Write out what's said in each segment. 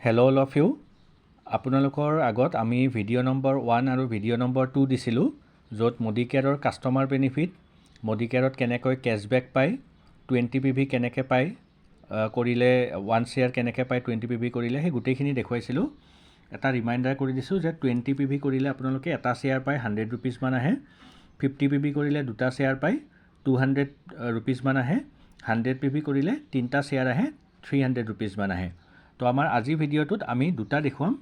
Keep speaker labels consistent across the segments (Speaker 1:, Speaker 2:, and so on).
Speaker 1: Hello all of you. আপোনালোকৰ আগত আমি ভিডিঅ' নম্বৰ 1 আৰু ভিডিঅ' নম্বৰ 2 দিছিলোঁ য'ত মডিকেয়াৰৰ কাষ্টমাৰ বেনিফিট মডিকেয়াৰত কেনেকৈ কেছবেক পায় 20 PV কেনেকৈ পায় কৰিলে 1 শ্বেয়াৰ কেনেকৈ পায় 20 PV কৰিলে সেই গোটেইখিনি দেখুৱাইছিলোঁ এটা ৰিমাইণ্ডাৰ কৰি দিছোঁ যে 20 PV কৰিলে আপোনালোকে এটা শ্বেয়াৰ পায় 100 rupees মান আহে 50 PV কৰিলে দুটা শ্বেয়াৰ পায় 200 rupees মান আহে 100 PV কৰিলে তিনটা শ্বেয়াৰ আহে 300 rupees মান আহে তো আমাৰ আজি ভিডিঅ'টোত আমি দুটা দেখুৱাম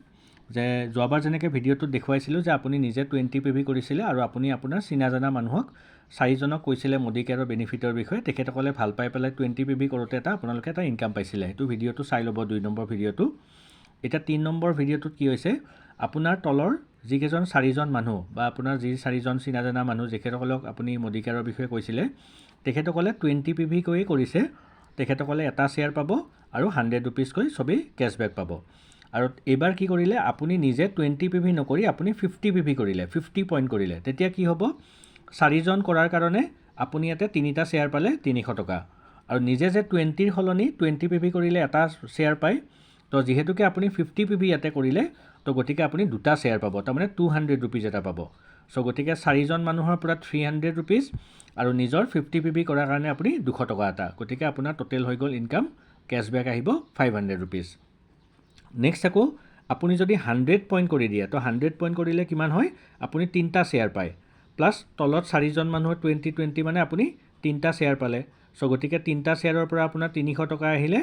Speaker 1: যে যোৱাবাৰ যেনেকৈ ভিডিঅ'টোত দেখুৱাইছিলোঁ যে আপুনি নিজে 20 PV কৰিছিলে আৰু আপুনি আপোনাৰ চিনা জানা মানুহক চাৰিজনক কৈছিলে মডিকেয়াৰৰ বেনিফিটৰ বিষয়ে তেখেতসকলে ভাল পাই পেলাই 20 PV কৰোঁতে আপোনালোকে এটা ইনকাম পাইছিলে সেইটো ভিডিঅ'টো চাই ল'ব 2 নম্বৰ ভিডিঅ'টো এটা 3 নম্বৰ ভিডিঅ'টোত কি হৈছে আপোনাৰ তলৰ যিকেইজন চাৰিজন মানুহ বা আপোনাৰ যি চাৰিজন চিনা জানা মানুহ যেখেতসকলক আপুনি মডিকেয়াৰৰ বিষয়ে কৈছিলে তেখেতসকলে 20 PV কৈ কৰিছে তেখেতসকলে এটা শ্বেয়াৰ পাব আৰু 100 rupees কৈ সবেই কেছবেক পাব আৰু এবাৰ কি কৰিলে আপুনি নিজে 20 PV নকৰি আপুনি 50 PV কৰিলে 50 পইণ্ট কৰিলে তেতিয়া কি হ'ব চাৰিজন কৰাৰ কাৰণে আপুনি ইয়াতে তিনিটা শ্বেয়াৰ পালে 300 টকা আৰু নিজে যে 20 ৰ হলনি 20 PV কৰিলে এটা শ্বেয়াৰ পায় তো যেহেতুকে আপুনি 50 PV ইয়াতে কৰিলে তো গতিকে আপুনি দুটা শ্বেয়াৰ পাব তাৰমানে 200 rupees এটা পাব সো গতিকে চাৰিজন মানুহৰ পৰা 300 rupees আৰু নিজৰ 50 PV কৰাৰ কাৰণে আপুনি 200 টকা এটা গতিকে আপোনাৰ টোটেল হৈ গ'ল ইনকাম কেছবেক আহিব 500 rupees নেক্সট আকৌ আপুনি যদি 100 পইণ্ট কৰি দিয়ে তো 100 পইণ্ট কৰিলে কিমান হয় আপুনি তিনটা শ্বেয়াৰ পায় প্লাস তলত চাৰিজন মানুহৰ 20 মানে আপুনি তিনটা শ্বেয়াৰ পালে সো গতিকে তিনটা শ্বেয়াৰৰ পৰা আপোনাৰ 300 টকা আহিলে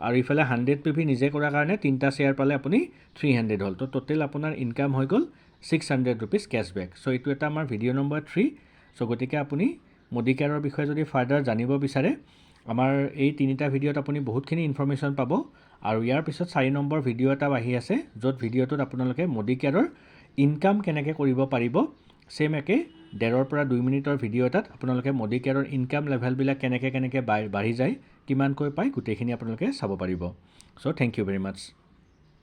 Speaker 1: আৰু ইফালে 100 PV নিজে কৰাৰ কাৰণে তিনটা শ্বেয়াৰ পালে আপুনি 300 হ'ল তো টোটেল আপোনাৰ ইনকাম হৈ গ'ল 600 rupees কেছবেক সো এইটো এটা আমাৰ ভিডিঅ' নম্বৰ 3 সো গতিকে আপুনি মডিকেয়াৰৰ বিষয়ে যদি ফাৰ্দাৰ জানিব বিচাৰে আমাৰ এই তিনিটা ভিডিঅ'ত আপুনি বহুতখিনি ইনফৰমেশ্যন পাব আৰু ইয়াৰ পিছত 4 নম্বৰ ভিডিঅ' এটা আহি আছে য'ত ভিডিঅ'টোত আপোনালোকে মডিকেয়াৰৰ ইনকাম কেনেকৈ কৰিব পাৰিব সেম একে 1.5 পৰা 2 মিনিটৰ ভিডিঅ' এটাত আপোনালোকে মডিকেয়াৰৰ ইনকাম লেভেলবিলাক কেনেকৈ বাঢ়ি যায় কিমানকৈ পায় গোটেইখিনি আপোনালোকে চাব পাৰিব so thank you very much